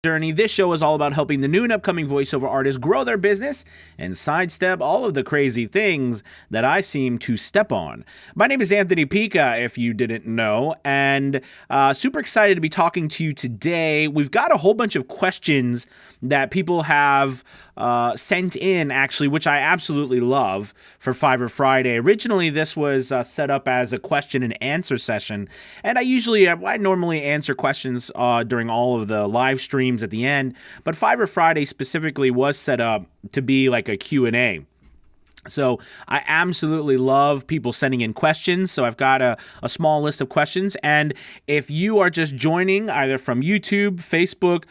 Journey. This show is all about helping the new and upcoming voiceover artists grow their business and sidestep all of the crazy things that I seem to step on. My name is Anthony Pica, if you didn't know, and super excited to be talking to you today. We've got a whole bunch of questions that people have sent in, actually, which I absolutely love for Fiverr Friday. Originally, this was set up as a question and answer session, and I normally answer questions during all of the live streams at the end, but Fiverr Friday specifically was set up to be like a Q&A. So I absolutely love people sending in questions. So I've got a small list of questions. And if you are just joining either from YouTube, Facebook,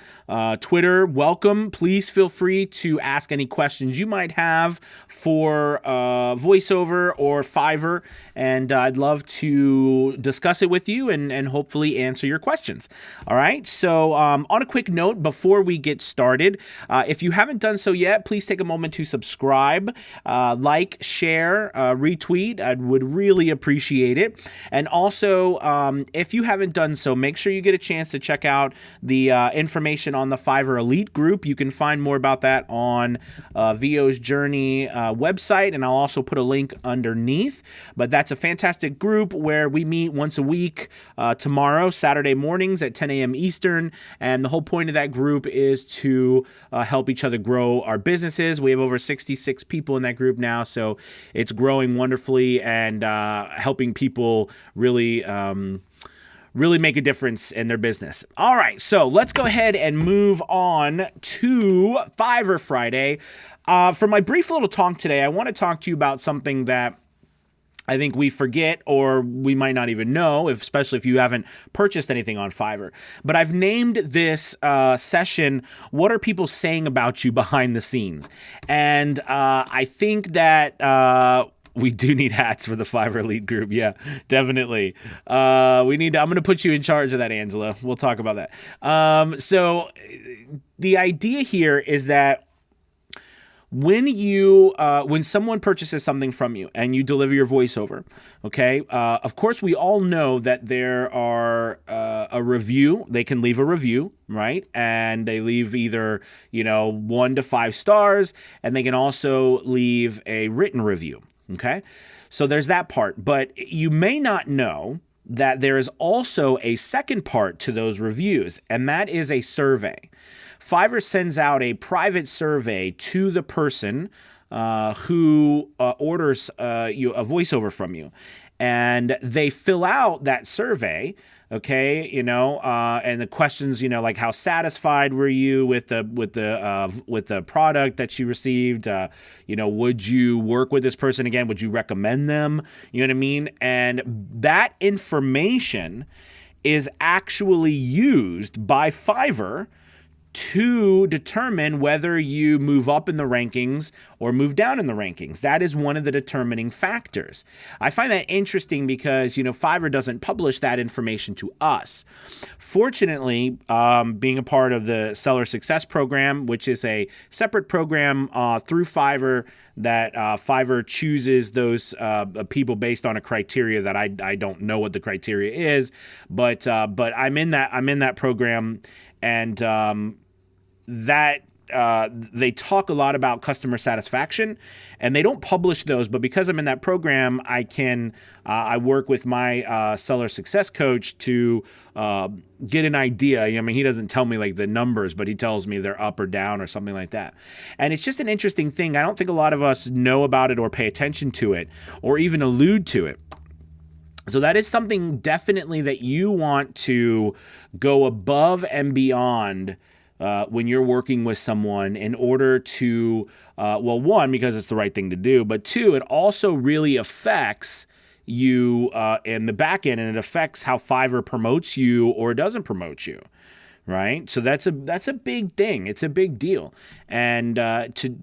Twitter, welcome. Please feel free to ask any questions you might have for voiceover or Fiverr. And I'd love to discuss it with you and hopefully answer your questions. All right. So on a quick note, before we get started, if you haven't done so yet, please take a moment to subscribe. Like, share, retweet. I would really appreciate it. And also, if you haven't done so, make sure you get a chance to check out the information on the Fiverr Elite group. You can find more about that on VO's Journey website, and I'll also put a link underneath. But that's a fantastic group where we meet once a week tomorrow, Saturday mornings at 10 a.m. Eastern. And the whole point of that group is to help each other grow our businesses. We have over 66 people in that group now. So it's growing wonderfully and helping people really make a difference in their business. All right, so let's go ahead and move on to Fiverr Friday. For my brief little talk today, I want to talk to you about something that I think we forget or we might not even know, especially if you haven't purchased anything on Fiverr. But I've named this session, What Are People Saying About You Behind the Scenes? And I think that we do need hats for the Fiverr Elite group. Yeah, definitely. I'm going to put you in charge of that, Angela. We'll talk about that. So the idea here is that when someone purchases something from you and you deliver your voiceover, okay, of course we all know that there are a review. They can leave a review, right? And they leave either 1 to 5 stars, and they can also leave a written review. Okay, so there's that part, but you may not know that there is also a second part to those reviews, and that is a survey. Fiverr sends out a private survey to the person who orders a voiceover from you, and they fill out that survey. Okay, and the questions, like how satisfied were you with the product that you received? Would you work with this person again? Would you recommend them? You know what I mean? And that information is actually used by Fiverr to determine whether you move up in the rankings or move down in the rankings. That is one of the determining factors. I find that interesting because, Fiverr doesn't publish that information to us. Fortunately, being a part of the Seller Success Program, which is a separate program through Fiverr that Fiverr chooses those people based on a criteria that I don't know what the criteria is, but I'm in that program. And that they talk a lot about customer satisfaction, and they don't publish those. But because I'm in that program, I work with my seller success coach to get an idea. I mean, he doesn't tell me like the numbers, but he tells me they're up or down or something like that. And it's just an interesting thing. I don't think a lot of us know about it or pay attention to it or even allude to it. So that is something definitely that you want to go above and beyond when you're working with someone in order to, one, because it's the right thing to do, but two, it also really affects you in the back end, and it affects how Fiverr promotes you or doesn't promote you. Right. So that's a big thing. It's a big deal. And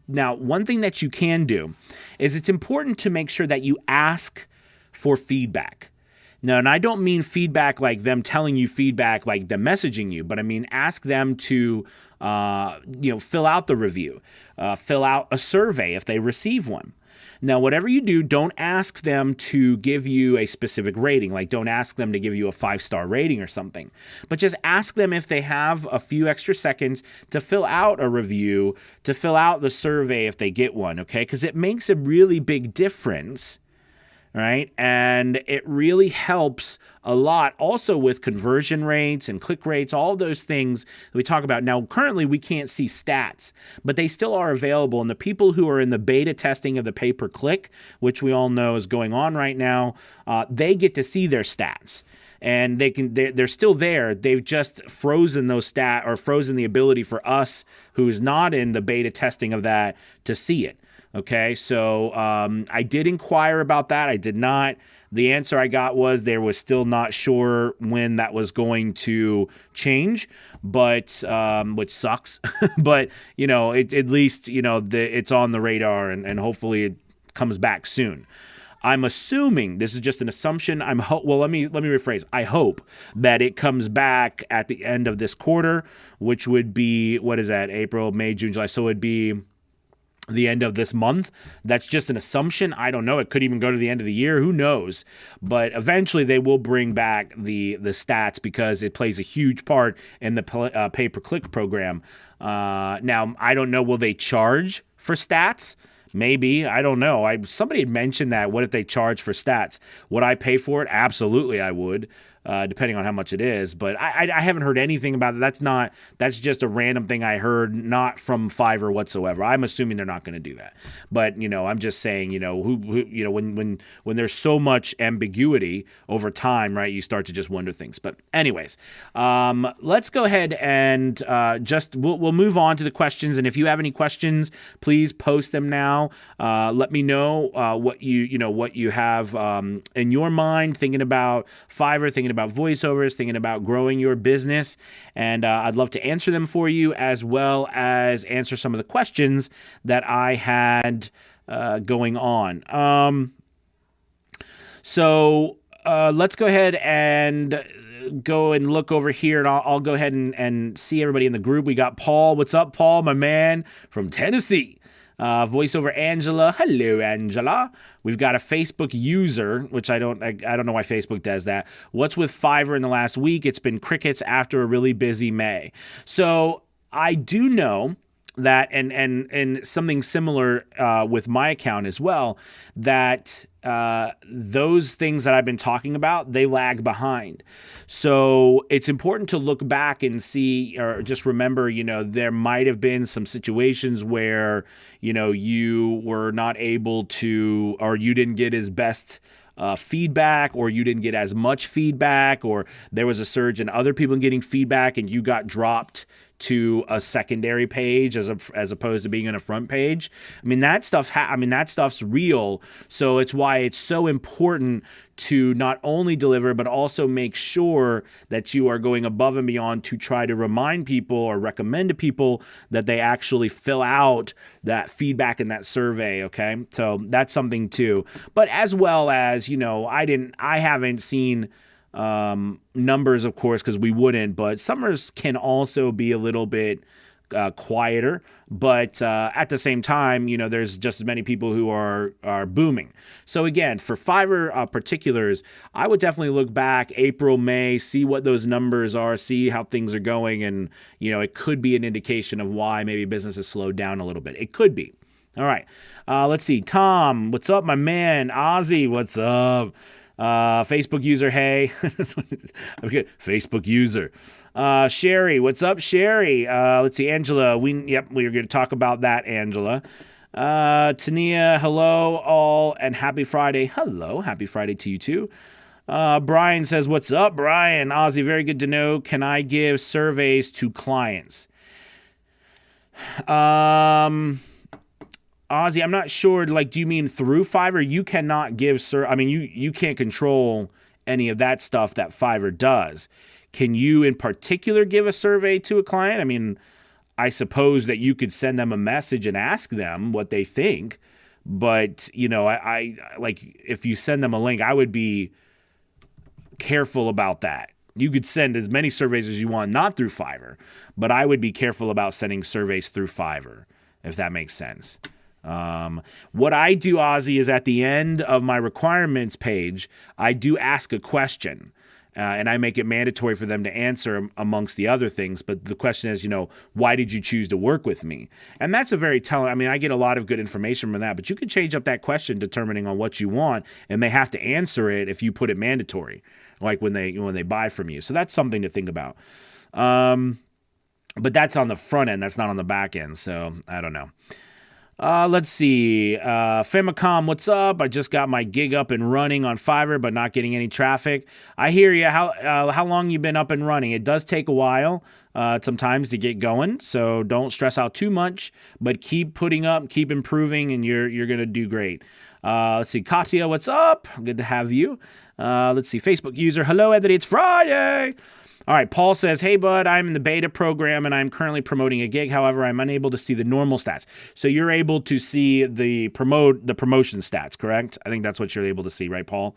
now, one thing that you can do is it's important to make sure that you ask for feedback. Now, and I don't mean feedback like them telling you feedback, like them messaging you, but I mean ask them to, fill out the review, fill out a survey if they receive one. Now, whatever you do, don't ask them to give you a specific rating. Like, don't ask them to give you a 5-star rating or something. But just ask them if they have a few extra seconds to fill out a review, to fill out the survey if they get one, okay? Because it makes a really big difference, right? And it really helps a lot also with conversion rates and click rates, all those things that we talk about. Now, currently we can't see stats, but they still are available. And the people who are in the beta testing of the pay-per-click, which we all know is going on right now, they get to see their stats. And they're still there. They've just frozen those frozen the ability for us who's not in the beta testing of that to see it. Okay, so I did inquire about that. I did not. The answer I got was they was still not sure when that was going to change, but which sucks. But at least it's on the radar, and hopefully it comes back soon. I'm assuming, this is just an assumption. Let me rephrase. I hope that it comes back at the end of this quarter, which would be, what is that? April, May, June, July. So it'd be the end of this month. That's just an assumption. I don't know. It could even go to the end of the year. Who knows? But eventually they will bring back the stats because it plays a huge part in the pay-per-click program. Now, I don't know. Will they charge for stats? Maybe. I don't know. Somebody had mentioned that. What if they charge for stats? Would I pay for it? Absolutely, I would. Depending on how much it is. But I haven't heard anything about it. That's just a random thing I heard, not from Fiverr whatsoever. I'm assuming they're not going to do that. But, I'm just saying, when there's so much ambiguity over time, right, you start to just wonder things. But anyways, let's go ahead and we'll move on to the questions. And if you have any questions, please post them now. Let me know what you have in your mind, thinking about Fiverr, thinking about voiceovers, thinking about growing your business, and I'd love to answer them for you, as well as answer some of the questions that I had going on. So let's go ahead and go and look over here, and I'll go ahead and see everybody in the group. We got Paul. What's up, Paul, my man from Tennessee? Voiceover Angela. Hello, Angela. We've got a Facebook user, which I don't know why Facebook does that. What's with Fiverr in the last week? It's been crickets after a really busy May. So I do know that, and something similar with my account as well, that those things that I've been talking about, they lag behind. So it's important to look back and see, or just remember, there might have been some situations where, you were not able to, or you didn't get as best feedback, or you didn't get as much feedback, or there was a surge in other people getting feedback and you got dropped to a secondary page as opposed to being on a front page. I mean, that stuff's real. So it's why it's so important to not only deliver, but also make sure that you are going above and beyond to try to remind people or recommend to people that they actually fill out that feedback in that survey. Okay. So that's something too. But as well as, I haven't seen numbers, of course, because we wouldn't, but summers can also be a little bit quieter, but at the same time, there's just as many people who are booming. So again, for Fiverr particulars, I would definitely look back April, May, see what those numbers are, see how things are going, and it could be an indication of why maybe business has slowed down a little bit. It could be. All right, let's see. Tom, what's up, my man? Ozzy, what's up? Facebook user, hey. Okay, Facebook user. Sherry, what's up, Sherry? Let's see, Angela. We were going to talk about that, Angela. Tania, hello, all, and happy Friday. Hello, happy Friday to you too. Brian says, what's up, Brian? Ozzy, very good to know. Can I give surveys to clients? Ozzy, I'm not sure, do you mean through Fiverr? You cannot give, you can't control any of that stuff that Fiverr does. Can you in particular give a survey to a client? I suppose that you could send them a message and ask them what they think, but, I if you send them a link, I would be careful about that. You could send as many surveys as you want, not through Fiverr, but I would be careful about sending surveys through Fiverr, if that makes sense. What I do, Ozzy, is at the end of my requirements page, I do ask a question. And I make it mandatory for them to answer amongst the other things. But the question is, why did you choose to work with me? And that's a very telling. I mean, I get a lot of good information from that. But you can change up that question depending on what you want, and they have to answer it if you put it mandatory, like when they buy from you. So that's something to think about. But that's on the front end. That's not on the back end. So I don't know. Let's see. Famicom, what's up? I just got my gig up and running on Fiverr, but not getting any traffic. I hear you. How long you been up and running? It does take a while sometimes to get going, so don't stress out too much, but keep putting up, keep improving, and you're going to do great. Let's see. Katya, what's up? Good to have you. Let's see. Facebook user, hello, Anthony. It's Friday. All right, Paul says, hey, bud, I'm in the beta program and I'm currently promoting a gig. However, I'm unable to see the normal stats. So you're able to see the promotion stats, correct? I think that's what you're able to see, right, Paul?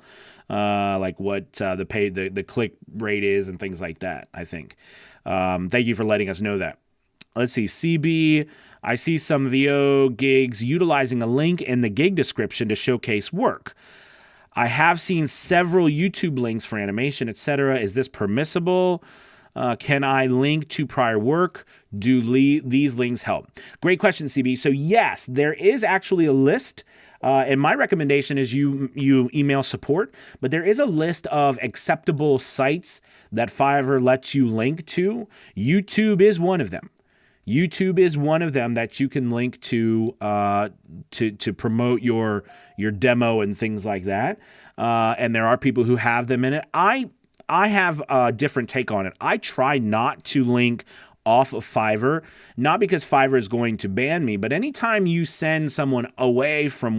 Like what the click rate is and things like that, I think. Thank you for letting us know that. Let's see, CB, I see some VO gigs utilizing a link in the gig description to showcase work. I have seen several YouTube links for animation, etc. Is this permissible? Can I link to prior work? Do these links help? Great question, CB. So yes, there is actually a list. And my recommendation is you email support, but there is a list of acceptable sites that Fiverr lets you link to. YouTube is one of them. YouTube is one of them that you can link to promote your demo and things like that. And there are people who have them in it. I have a different take on it. I try not to link off of Fiverr, not because Fiverr is going to ban me, but anytime you send someone away from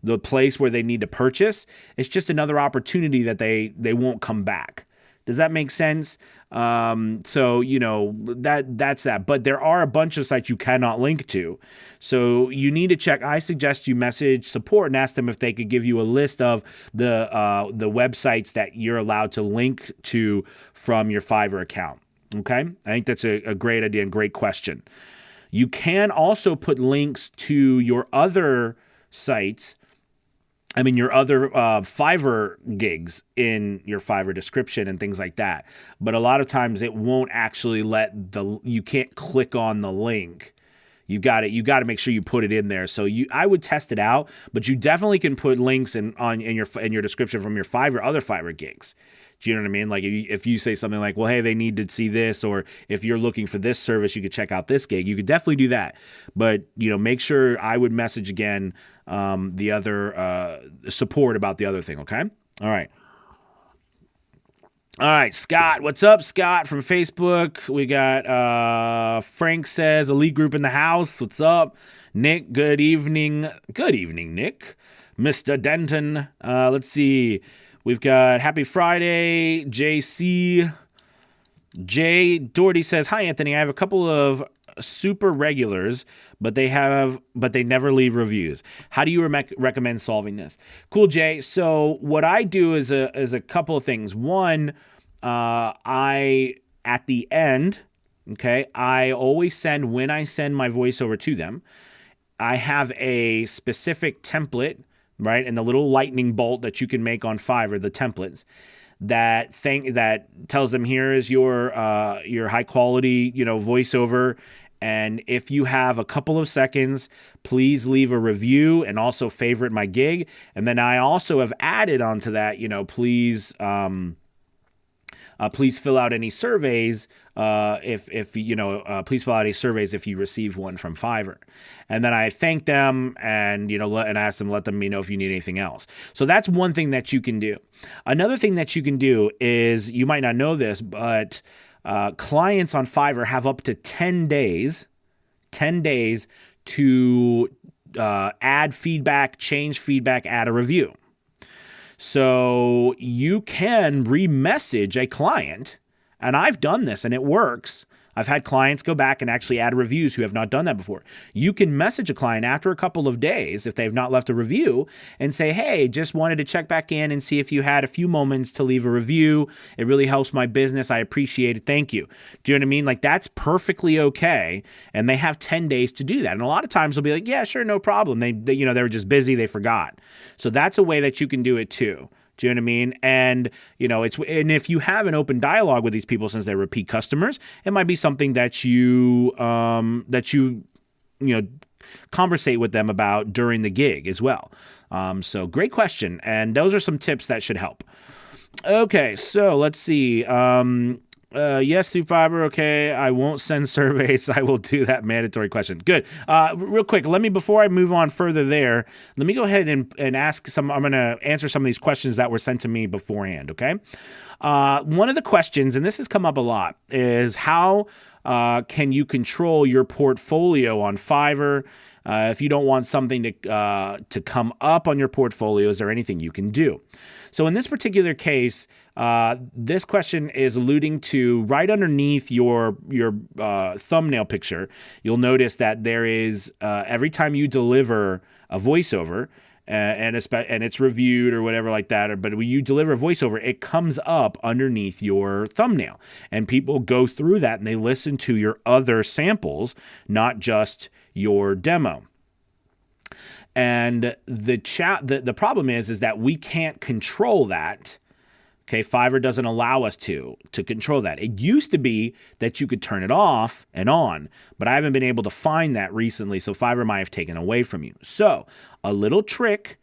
the place where they need to purchase, it's just another opportunity that they won't come back. Does that make sense? So, that's that. But there are a bunch of sites you cannot link to. So you need to check. I suggest you message support and ask them if they could give you a list of the websites that you're allowed to link to from your Fiverr account. Okay? I think that's a great idea and great question. You can also put links to your other sites. Your other Fiverr gigs in your Fiverr description and things like that. But a lot of times it won't actually you can't click on the link. You got to make sure you put it in there. So I would test it out, but you definitely can put links in your description from your other Fiverr gigs. Do you know what I mean? Like if you say something like, well, hey, they need to see this, or if you're looking for this service, you could check out this gig. You could definitely do that. But, make sure I would message again the other support about the other thing, okay? All right, Scott. What's up, Scott, from Facebook? We got Frank says, elite group in the house. What's up? Nick, good evening. Good evening, Nick. Mr. Denton. Let's see. We've got Happy Friday, JC. Jay Doherty says, hi, Anthony. I have a couple of super regulars, but they never leave reviews. How do you recommend solving this? Cool, Jay. So what I do is a couple of things. One, at the end, okay, I always when I send my voiceover to them, I have a specific template, right? And the little lightning bolt that you can make on Fiverr, the templates, that tells them here is your high quality, voiceover. And if you have a couple of seconds, please leave a review and also favorite my gig. And then I also have added onto that, please fill out any surveys please fill out any surveys if you receive one from Fiverr. And then I thank them and ask them, let them know if you need anything else. So that's one thing that you can do. Another thing that you can do is, you might not know this, but clients on Fiverr have up to 10 days to add feedback, change feedback, add a review. So you can remessage a client, and I've done this and it works. I've had clients go back and actually add reviews who have not done that before. You can message a client after a couple of days if they've not left a review and say, hey, just wanted to check back in and see if you had a few moments to leave a review. It really helps my business. I appreciate it. Thank you. Do you know what I mean? Like, that's perfectly okay. And they have 10 days to do that. And a lot of times they'll be like, yeah, sure, no problem. They were just busy. They forgot. So that's a way that you can do it too. Do you know what I mean? And, and if you have an open dialogue with these people, since they're repeat customers, it might be something that you conversate with them about during the gig as well. So great question. And those are some tips that should help. Okay. So let's see. Yes, through Fiverr. Okay. I won't send surveys. I will do that mandatory question. Good. Real quick, before I move on further there, let me go ahead and ask I'm going to answer some of these questions that were sent to me beforehand. Okay. One of the questions, and this has come up a lot, is how can you control your portfolio on Fiverr? If you don't want something to come up on your portfolio, is there anything you can do? So in this particular case, this question is alluding to right underneath your thumbnail picture. You'll notice that there is every time you deliver a voiceover, and it's reviewed or whatever like that, but when you deliver a voiceover, it comes up underneath your thumbnail, and people go through that and they listen to your other samples, not just your demo. And the problem is that we can't control that. Okay, Fiverr doesn't allow us to control that. It used to be that you could turn it off and on, but I haven't been able to find that recently, so Fiverr might have taken away from you. So a little trick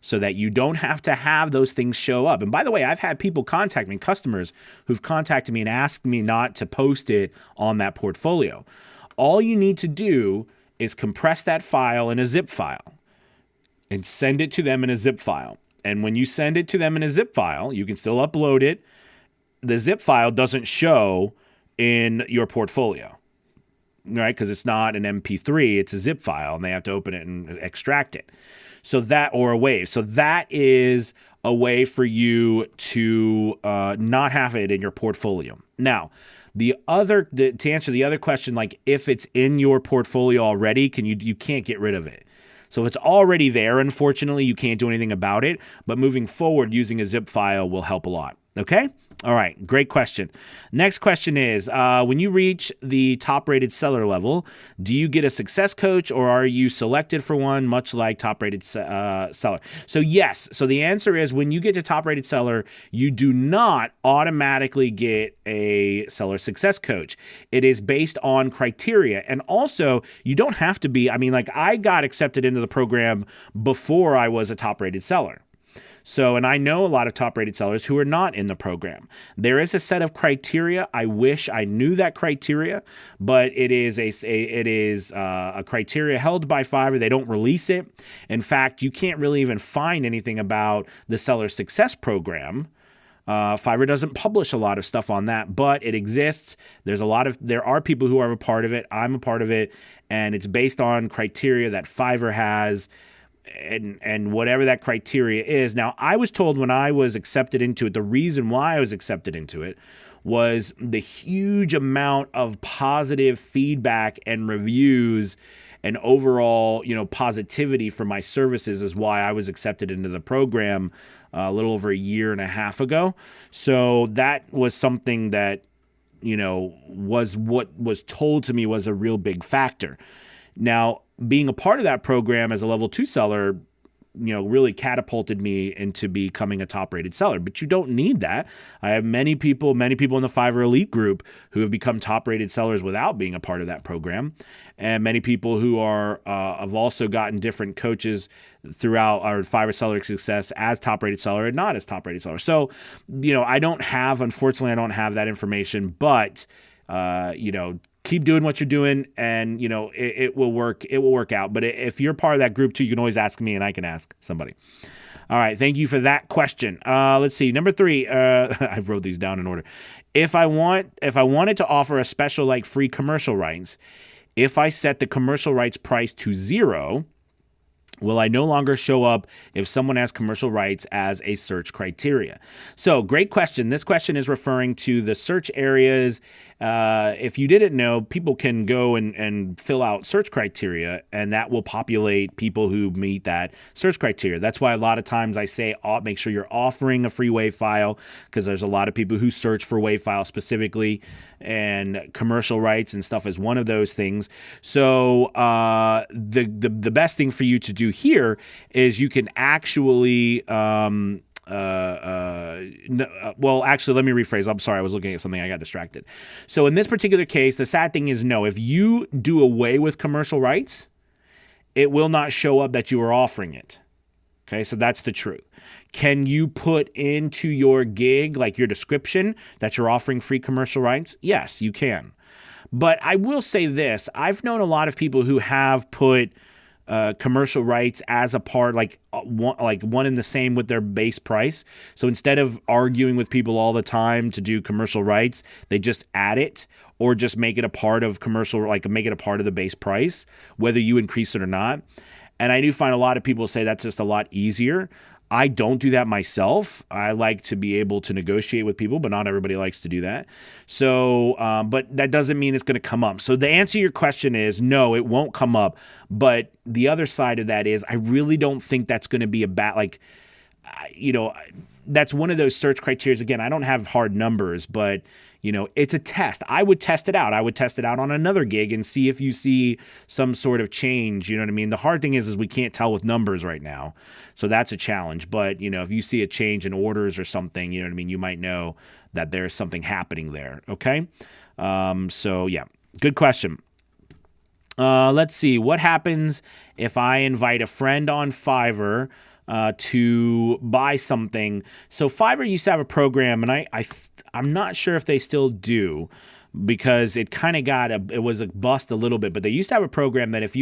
so that you don't have to have those things show up. And by the way, I've had people contact me, customers who've contacted me and asked me not to post it on that portfolio. All you need to do is compress that file in a zip file and send it to them in a zip file. And when you send it to them in a zip file, you can still upload it. The zip file doesn't show in your portfolio, right? Because it's not an MP3, it's a zip file, and they have to open it and extract it. So that, or a WAV. So that is a way for you to not have it in your portfolio. Now, to answer the other question, like if it's in your portfolio already, you can't get rid of it. So if it's already there, unfortunately, you can't do anything about it. But moving forward, using a zip file will help a lot. Okay? All right. Great question. Next question is, when you reach the top-rated seller level, do you get a success coach or are you selected for one, much like top-rated seller? So yes. So the answer is when you get to top-rated seller, you do not automatically get a seller success coach. It is based on criteria. And also, you don't have to be, I got accepted into the program before I was a top-rated seller. So, and I know a lot of top-rated sellers who are not in the program. There is a set of criteria. I wish I knew that criteria, but it is a criteria held by Fiverr. They don't release it. In fact, you can't really even find anything about the seller success program. Fiverr doesn't publish a lot of stuff on that, but it exists. There are people who are a part of it. I'm a part of it, and it's based on criteria that Fiverr has. And whatever that criteria is. Now, I was told when I was accepted into it, the reason why I was accepted into it was the huge amount of positive feedback and reviews and overall, positivity for my services is why I was accepted into the program a little over a year and a half ago. So that was something that, was what was told to me was a real big factor. Now, being a part of that program as a level 2 seller, really catapulted me into becoming a top-rated seller. But you don't need that. I have many people in the Fiverr Elite group who have become top-rated sellers without being a part of that program. And many people who have also gotten different coaches throughout our Fiverr Seller Success as top-rated seller and not as top-rated seller. So, unfortunately, I don't have that information, but, keep doing what you're doing, and it will work. It will work out. But if you're part of that group too, you can always ask me, and I can ask somebody. All right, thank you for that question. Let's see. Number 3. I wrote these down in order. If I wanted to offer a special like free commercial rights, if I set the commercial rights price to 0, will I no longer show up if someone has commercial rights as a search criteria? So, great question. This question is referring to the search areas. If you didn't know, people can go and fill out search criteria, and that will populate people who meet that search criteria. That's why a lot of times I say make sure you're offering a free WAV file, because there's a lot of people who search for WAV files specifically, and commercial rights and stuff is one of those things. So the best thing for you to do here is you can actually well, actually, let me rephrase. I'm sorry. I was looking at something. I got distracted. So in this particular case, the sad thing is, no, if you do away with commercial rights, it will not show up that you are offering it. Okay, so that's the truth. Can you put into your gig, like your description, that you're offering free commercial rights? Yes, you can. But I will say this. I've known a lot of people who have put commercial rights as a part, like one and the same with their base price. So instead of arguing with people all the time to do commercial rights, they just add it or just make it a part of commercial, like make it a part of the base price, whether you increase it or not. And I do find a lot of people say that's just a lot easier. I don't do that myself. I like to be able to negotiate with people, but not everybody likes to do that. So, but that doesn't mean it's going to come up. So the answer to your question is no, it won't come up. But the other side of that is I really don't think that's going to be a bad, like, that's one of those search criteria. Again, I don't have hard numbers, but it's a test. I would test it out. I would test it out on another gig and see if you see some sort of change. You know what I mean? The hard thing is we can't tell with numbers right now. So that's a challenge. But, if you see a change in orders or something, you know what I mean? You might know that there's something happening there. Okay. So yeah, good question. Let's see. What happens if I invite a friend on Fiverr to buy something? So Fiverr used to have a program, and I'm not sure if they still do, because it kind of it was a bust a little bit. But they used to have a program that if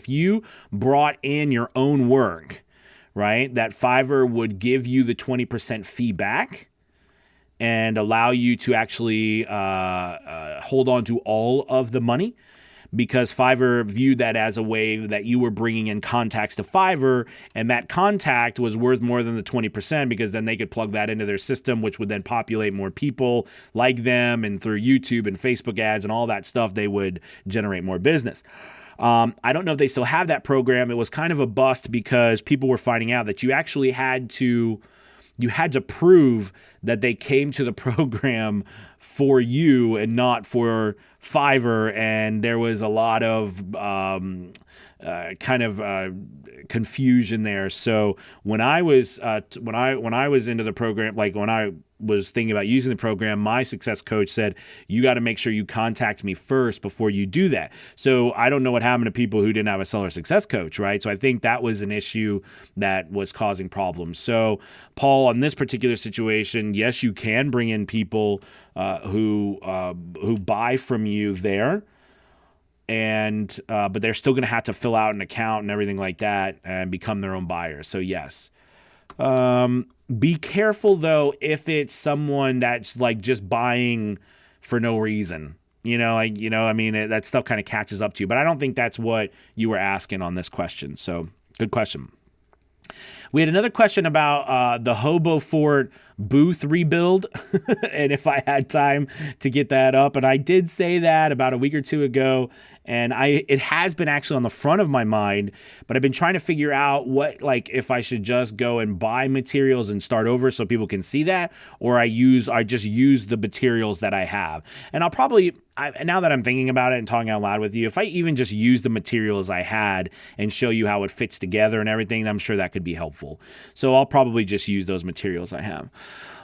you brought in your own work, right, that Fiverr would give you the 20% fee back and allow you to actually hold on to all of the money. Because Fiverr viewed that as a way that you were bringing in contacts to Fiverr, and that contact was worth more than the 20%, because then they could plug that into their system, which would then populate more people like them, and through YouTube and Facebook ads and all that stuff, they would generate more business. I don't know if they still have that program. It was kind of a bust because people were finding out that you actually had to prove that they came to the program for you and not for Fiverr, and there was a lot of confusion there. So when I was into the program, like when I was thinking about using the program, my success coach said, you got to make sure you contact me first before you do that. So I don't know what happened to people who didn't have a seller success coach, right? So I think that was an issue that was causing problems. So Paul, on this particular situation, yes, you can bring in people who buy from you there, and but they're still going to have to fill out an account and everything like that and become their own buyers. So yes. Be careful though if it's someone that's like just buying for no reason. That stuff kind of catches up to you. But I don't think that's what you were asking on this question. So good question. We had another question about the Hobo Fort booth rebuild and if I had time to get that up. And I did say that about a week or two ago, and it has been actually on the front of my mind, but I've been trying to figure out if I should just go and buy materials and start over so people can see that, or I just use the materials that I have. And I'll probably, now that I'm thinking about it and talking out loud with you, if I even just use the materials I had and show you how it fits together and everything, I'm sure that could be helpful. So I'll probably just use those materials I have.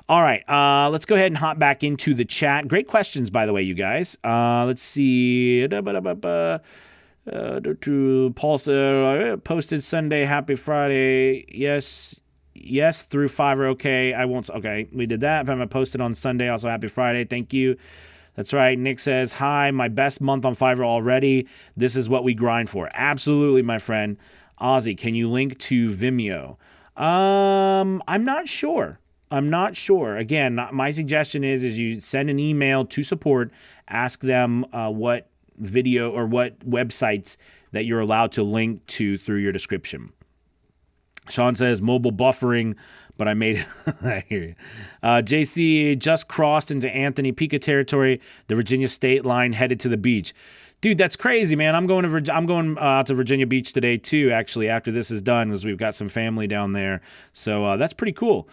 All right, let's go ahead and hop back into the chat. Great questions, by the way, you guys. Let's see. Paul said, posted Sunday, happy Friday. Yes, through Fiverr. Okay, we did that. I'm posted on Sunday, also happy Friday. Thank you. That's right. Nick says, hi, my best month on Fiverr already. This is what we grind for. Absolutely, my friend. Ozzy, can you link to Vimeo? I'm not sure. Again, my suggestion is you send an email to support, ask them what video or what websites that you're allowed to link to through your description. Sean says mobile buffering, but I made it. I hear you. JC just crossed into Anthony Pica territory, the Virginia state line, headed to the beach. Dude, that's crazy, man. I'm going out to Virginia Beach today too. Actually, after this is done, because we've got some family down there. So that's pretty cool.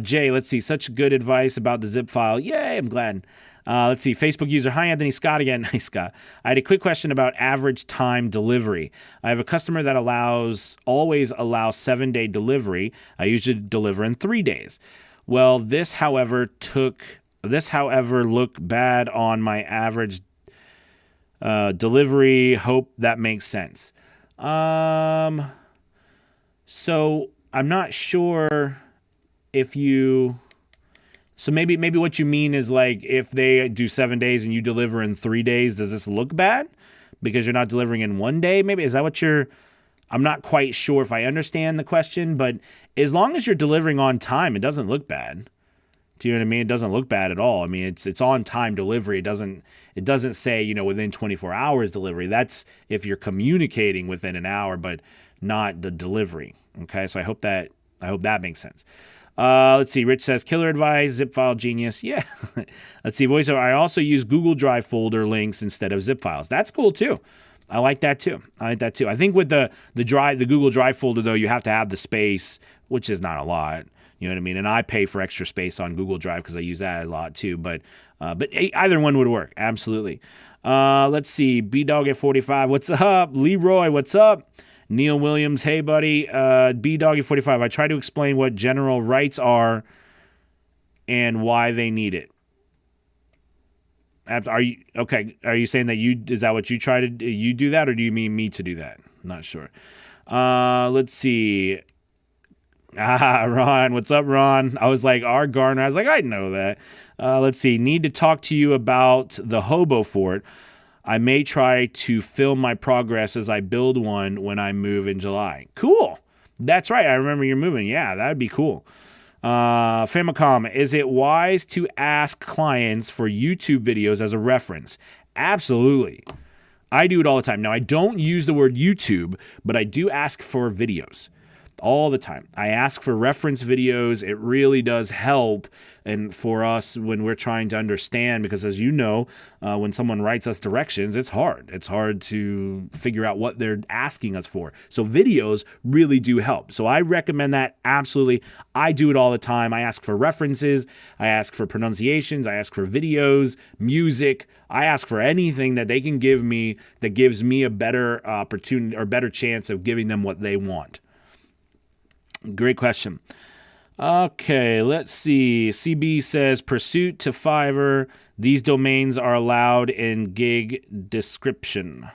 Jay, let's see. Such good advice about the zip file. Yay, I'm glad. Let's see. Facebook user, hi Anthony, Scott again. Hi Scott. I had a quick question about average time delivery. I have a customer that always allows 7-day delivery. I usually deliver in 3 days. Well, this however looked bad on my average delivery. Hope that makes sense. So I'm not sure if you. So maybe what you mean is like if they do 7 days and you deliver in 3 days, does this look bad because you're not delivering in 1 day? Maybe is that what you're? I'm not quite sure if I understand the question, but as long as you're delivering on time, it doesn't look bad. Do you know what I mean? It doesn't look bad at all. I mean, it's on time delivery. It doesn't say, within 24 hours delivery. That's if you're communicating within an hour, but not the delivery. Okay, so I hope that makes sense. Let's see. Rich says, killer advice, zip file genius. Yeah. Let's see. Voiceover. I also use Google Drive folder links instead of zip files. That's cool too. I like that too. I think with the Google Drive folder though, you have to have the space, which is not a lot. You know what I mean? And I pay for extra space on Google Drive because I use that a lot too. But either one would work. Absolutely. Let's see. B-Dog at 45. What's up? Leroy, what's up? Neil Williams, hey buddy. B-Dog at 45. I try to explain what general rights are and why they need it. Are you okay? Are you saying that is that what you try to you do that, or do you mean me to do that? I'm not sure. Let's see. Ron, what's up, Ron? I was like, R. Garner. I was like, I know that. Let's see. Need to talk to you about the Hobo fort. I may try to film my progress as I build one when I move in July. Cool. That's right. I remember you're moving. Yeah, that would be cool. Famicom, is it wise to ask clients for YouTube videos as a reference? Absolutely. I do it all the time. Now, I don't use the word YouTube, but I do ask for videos all the time. I ask for reference videos. It really does help, and for us when we're trying to understand, because as you know, when someone writes us directions, it's hard. It's hard to figure out what they're asking us for. So videos really do help. So I recommend that absolutely. I do it all the time. I ask for references. I ask for pronunciations. I ask for videos, music. I ask for anything that they can give me that gives me a better opportunity or better chance of giving them what they want. Great question. Okay, let's see. CB says, pursuit to Fiverr. These domains are allowed in gig description.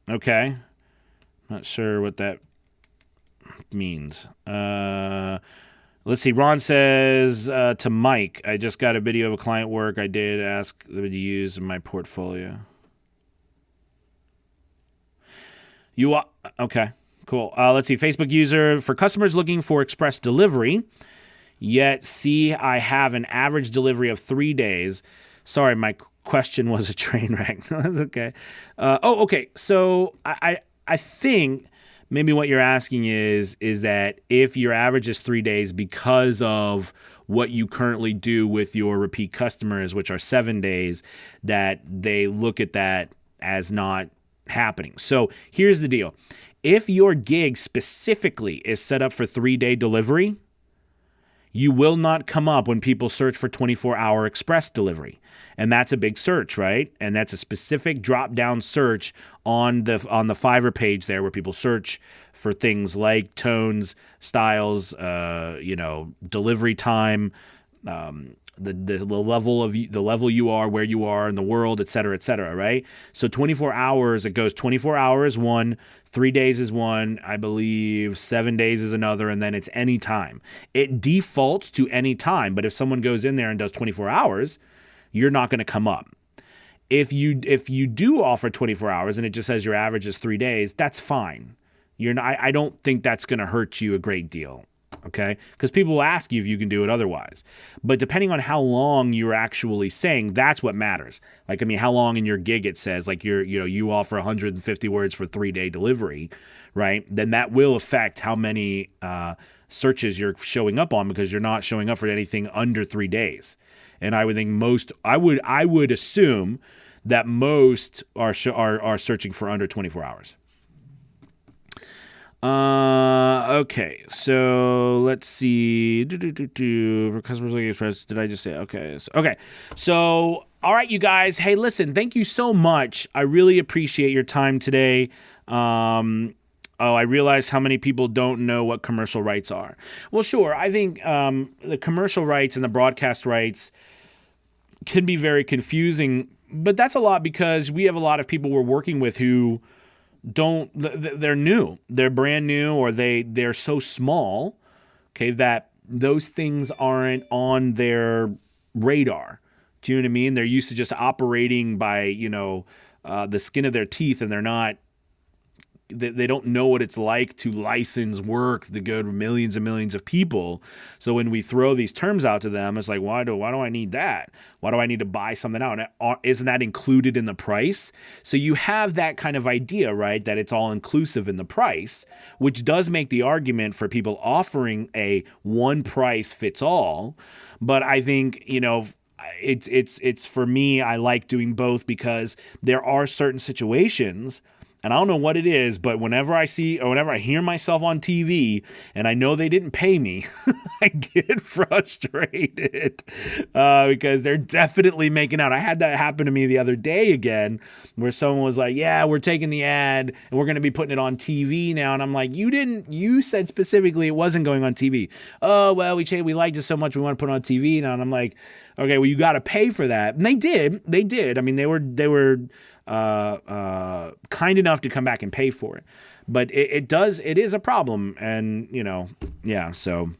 Okay. Not sure what that means. Let's see. Ron says to Mike, I just got a video of a client work I did ask them to use in my portfolio. Okay. Cool. Let's see. Facebook user, for customers looking for express delivery, yet see I have an average delivery of 3 days. Sorry, my question was a train wreck. That's okay. Okay. So I think maybe what you're asking is that if your average is 3 days because of what you currently do with your repeat customers, which are 7 days, that they look at that as not happening. So here's the deal. If your gig specifically is set up for 3-day delivery, you will not come up when people search for 24-hour express delivery. And that's a big search, right? And that's a specific drop-down search on the Fiverr page there where people search for things like tones, styles, delivery time, the level you are, where you are in the world, et cetera, right? So 24 hours, it goes 24 hours one, 3 days is one, I believe 7 days is another, and then it's any time. It defaults to any time, but if someone goes in there and does 24 hours, you're not going to come up. If you do offer 24 hours and it just says your average is 3 days, that's fine. I don't think that's going to hurt you a great deal. Okay, because people will ask you if you can do it otherwise. But depending on how long you're actually saying, that's what matters. Like, I mean, how long in your gig it says, like you offer 150 words for 3-day delivery, right? Then that will affect how many searches you're showing up on, because you're not showing up for anything under 3 days. And I would think I would assume that most are searching for under 24 hours. Okay, so let's see. For customers looking express, did I just say okay? So all right, you guys. Hey, listen, thank you so much. I really appreciate your time today. I realize how many people don't know what commercial rights are. Well, sure. I think the commercial rights and the broadcast rights can be very confusing, but that's a lot because we have a lot of people we're working with who they're new, they're brand new, or they're so small, okay, that those things aren't on their radar. Do you know what I mean? They're used to just operating by, the skin of their teeth, and they don't know what it's like to license work that go to millions and millions of people. So when we throw these terms out to them, it's like, why do I need that? Why do I need to buy something out? And isn't that included in the price? So you have that kind of idea, right? That it's all inclusive in the price, which does make the argument for people offering a one price fits all. But I think, it's for me, I like doing both because there are certain situations, and I don't know what it is, but whenever I see or whenever I hear myself on TV and I know they didn't pay me, I get frustrated because they're definitely making out. I had that happen to me the other day again, where someone was like, yeah, we're taking the ad and we're going to be putting it on TV now. And I'm like, you said specifically it wasn't going on TV. Oh, well, we liked it so much we want to put it on TV now. And I'm like, okay, well, you got to pay for that. And they did. I mean, they were kind enough to come back and pay for it, but it is a problem. And so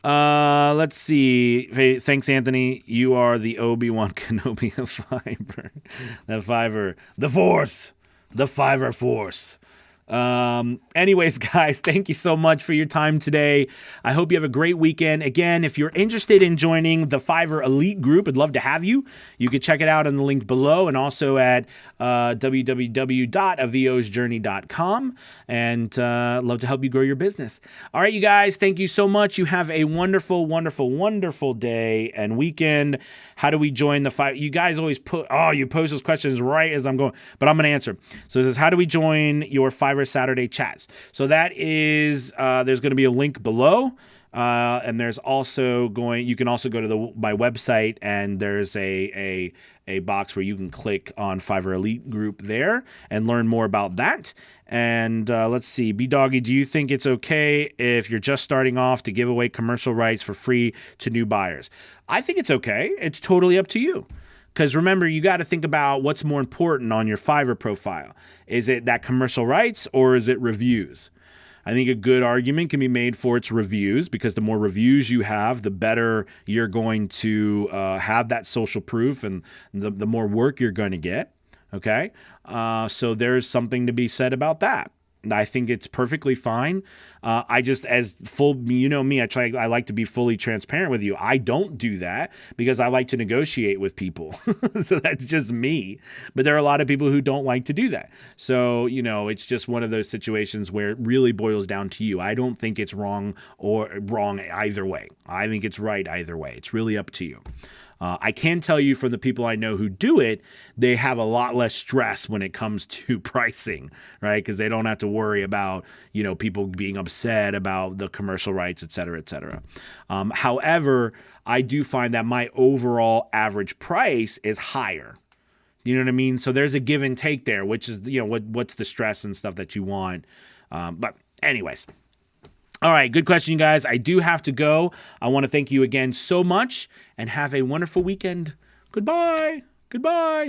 let's see. Hey, thanks, Anthony. You are the Obi-Wan Kenobi of Fiverr. The Force, the Fiverr Force. Anyways, guys, thank you so much for your time today. I hope you have a great weekend. Again, if you're interested in joining the Fiverr Elite group, I'd love to have you. You can check it out on the link below, and also at www.aviosjourney.com, and love to help you grow your business. All right, you guys, thank you so much. You have a wonderful, wonderful, wonderful day and weekend. How do we join the Fiverr? You guys always you post those questions right as I'm going, but I'm going to answer. So it says, how do we join your Fiverr Saturday chats? So that is, there's going to be a link below. And there's also you can also go to my website, and there's a box where you can click on Fiverr Elite group there and learn more about that. And let's see, B-Doggy, do you think it's okay if you're just starting off to give away commercial rights for free to new buyers? I think it's okay. It's totally up to you. Because remember, you got to think about what's more important on your Fiverr profile. Is it that commercial rights, or is it reviews? I think a good argument can be made for its reviews, because the more reviews you have, the better you're going to have that social proof, and the more work you're going to get. Okay? So there's something to be said about that. I think it's perfectly fine. I just, me, I like to be fully transparent with you. I don't do that because I like to negotiate with people. So that's just me. But there are a lot of people who don't like to do that. So, it's just one of those situations where it really boils down to you. I don't think it's wrong either way. I think it's right either way. It's really up to you. I can tell you from the people I know who do it, they have a lot less stress when it comes to pricing, right? Because they don't have to worry about, people being upset about the commercial rights, et cetera, et cetera. However, I do find that my overall average price is higher. You know what I mean? So there's a give and take there, which is, what's the stress and stuff that you want. But anyways. All right, good question, you guys. I do have to go. I want to thank you again so much, and have a wonderful weekend. Goodbye. Goodbye.